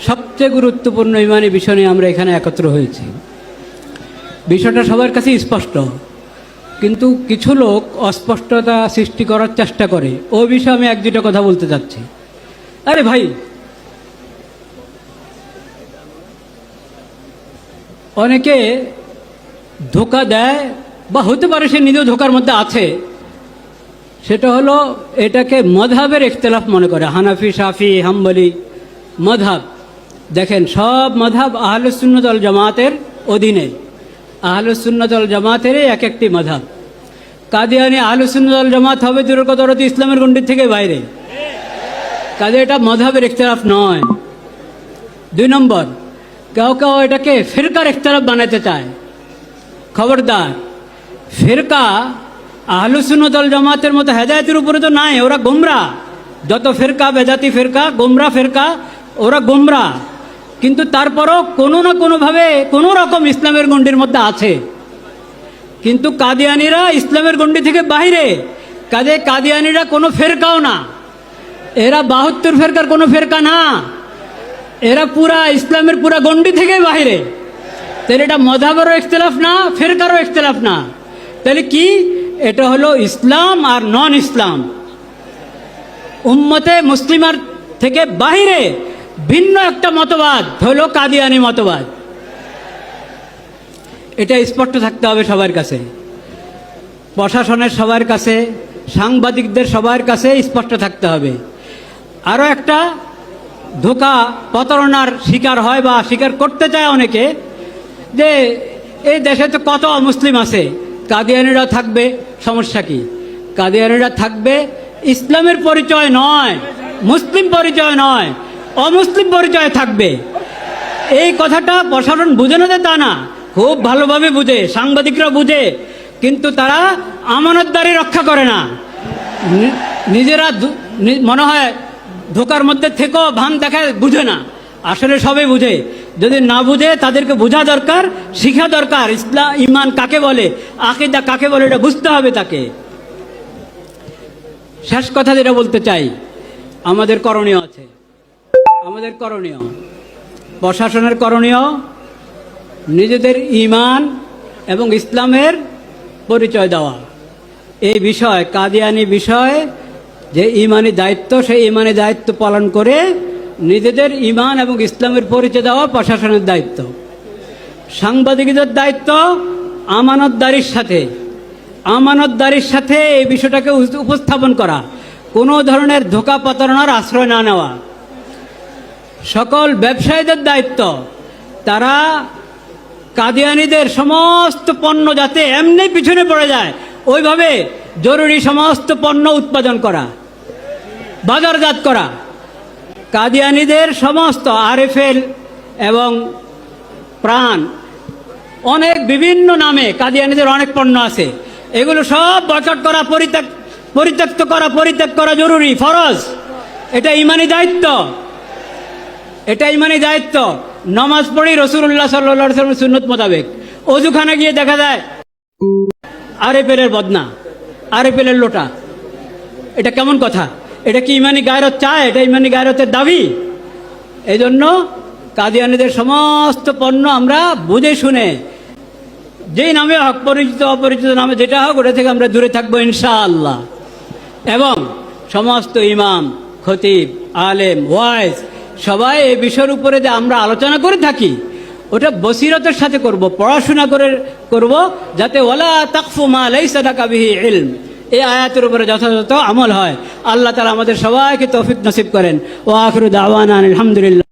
সবচেয়ে গুরুত্বপূর্ণ ইমানি বিষয় নিয়ে আমরা এখানে একত্র হয়েছি। বিষয়টা সবার কাছে স্পষ্ট, কিন্তু কিছু লোক অস্পষ্টতা সৃষ্টি করার চেষ্টা করে। ওই বিষয়ে আমি এক দুটো কথা বলতে চাচ্ছি। আরে ভাই, অনেকে ধোঁকা দেয়, বা হতে পারে সে নিজেও ধোঁকার মধ্যে আছে। সেটা হলো এটাকে মযহাবের ইখতিলাফ মনে করে। হানাফি, শাফি, হাম্বলি মযহাব, দেখেন সব মযহাব আহলুস সুন্নাত ওয়াল জামাতের অধীনে। আহলুস সুন্নাত ওয়াল জামাতেরই এক একটি মযহাব। কাদিয়ানী আহলুস সুন্নাত ওয়াল জামাত হবে দূরের কথা, ওরা তো ইসলামের গণ্ডির থেকে বাইরে। কাজে এটা মযহাবের ইখতিলাফ নয়। 2 নম্বর, কেউ কেউ এটাকে ফিরকার ইখতিলাফ বানাতে চায়। খবরদার, ফিরকা আহলুস সুন্নাত ওয়াল জামাতের মতো হেদায়েতের উপরে তো নাই। ওরা গোমরা। যত ফিরকা, বেদাতি ফিরকা, গোমরা ফিরকা, ওরা গোমরা। কিন্তু তারপরও কোনো না কোনোভাবে কোনো রকম ইসলামের গণ্ডির মধ্যে আছে। কিন্তু কাদিয়ানীরা ইসলামের গণ্ডি থেকে বাইরে। কাজে কাদিয়ানীরা কোনো ফেরকাও না। এরা 72 ফেরকার কোনো ফেরকা না। এরা পুরা ইসলামের পুরা গণ্ডি থেকে বাইরে। তাহলে এটা মযহাবেরও ইখতিলাফ না, ফেরকারও ইখতিলাফ না। তাহলে কি? এটা হলো ইসলাম আর নন ইসলাম। উম্মতে মুসলিমার থেকে বাহিরে ভিন্ন একটা মতবাদ হলো কাদিয়ানী মতবাদ। এটা স্পষ্ট থাকতে হবে সবার কাছে, প্রশাসনের সবার কাছে, সাংবাদিকদের সবার কাছে স্পষ্ট থাকতে হবে। আরও একটা ধোঁকা, প্রতারণার শিকার হয় বা স্বীকার করতে চায় অনেকে, যে এই দেশে তো কত অমুসলিম আছে, কাদিয়ানীরা থাকবে, সমস্যা কি? কাদিয়ানীরা থাকবে ইসলামের পরিচয় নয়, মুসলিম পরিচয় নয়, অমুসলিম পরিচয় থাকবে। এই কথাটা প্রশাসন বুঝে না, তা না, খুব ভালোভাবে বুঝে, সাংবাদিকরা বুঝে, কিন্তু তারা আমানতদারি রক্ষা করে না। নিজেরা মনে হয় ধোকার মধ্যে থেকেও ভান দেখায়, বুঝে না। আসলে সবাই বুঝে। যদি না বুঝে তাদেরকে বোঝা দরকার, শিখা দরকার। ইসলাম, ইমান কাকে বলে, আকীদা কাকে বলে, এটা বুঝতে হবে তাকে। শেষ কথা যেটা বলতে চাই, আমাদের করণীয় আছে। আমাদের করণীয়, প্রশাসনের করণীয়, নিজেদের ঈমান এবং ইসলামের পরিচয় দেওয়া। এই বিষয়, কাদিয়ানী বিষয় যে ঈমানি দায়িত্ব, সেই ঈমানি দায়িত্ব পালন করে নিজেদের ঈমান এবং ইসলামের পরিচয় দেওয়া প্রশাসনের দায়িত্ব। সাংবাদিকদের দায়িত্ব আমানতদারির সাথে এই বিষয়টাকে উপস্থাপন করা, কোনো ধরনের ধোঁকা প্রতারণার আশ্রয় না নেওয়া। সকল ব্যবসায়ীদের দায়িত্ব, তারা কাদিয়ানীদের সমস্ত পণ্য যাতে এমনি পিছনে পড়ে যায়, ওইভাবে জরুরি সমস্ত পণ্য উৎপাদন করা, বাজারজাত করা। কাদিয়ানীদের সমস্ত আরএফএল এবং প্রাণ, অনেক বিভিন্ন নামে কাদিয়ানীদের অনেক পণ্য আছে, এগুলো সব বয়কট করা, পরিত্যাগ করা জরুরি, ফরজ। এটা ঈমানি দায়িত্ব, এটা ঈমানি দায়িত্ব। নামাজ পড়ি রাসূলুল্লাহ সাল্লাল্লাহু আলাইহি ওয়াসাল্লামের সুন্নত মোতাবেক। ওযুখানে গিয়ে দেখা যায় আরএফএলের বদনা, আরএফএলের লোটা। এটা কেমন কথা? এটা কি ঈমানি গায়রত চায়? এটা ঈমানি গায়রতের দাবি? এই জন্য কাদিয়ানীদের সমস্ত পণ্য আমরা বুঝে শুনে, যেই নামে হোক, পরিচিত অপরিচিত নামে যেটা হোক, ওটা থেকে আমরা দূরে থাকবো ইনশাআল্লাহ। এবং সমস্ত ইমাম, খতিব, আলেম, ওয়াইজ সবাই এই বিষয়ের উপরে যে আমরা আলোচনা করে থাকি, ওটা বসিরতের সাথে করব, পড়াশোনা করে করব, যাতে ওয়ালা তাকফু মা লাইসা লাকা বিহি ইলম, এই আয়াতের উপরে যথাযথ আমল হয়। আল্লাহ তাআলা আমাদের সবাইকে তৌফিক নসিব করেন। ওয়া আখিরু দাওয়ানা আলহামদুলিল্লাহ।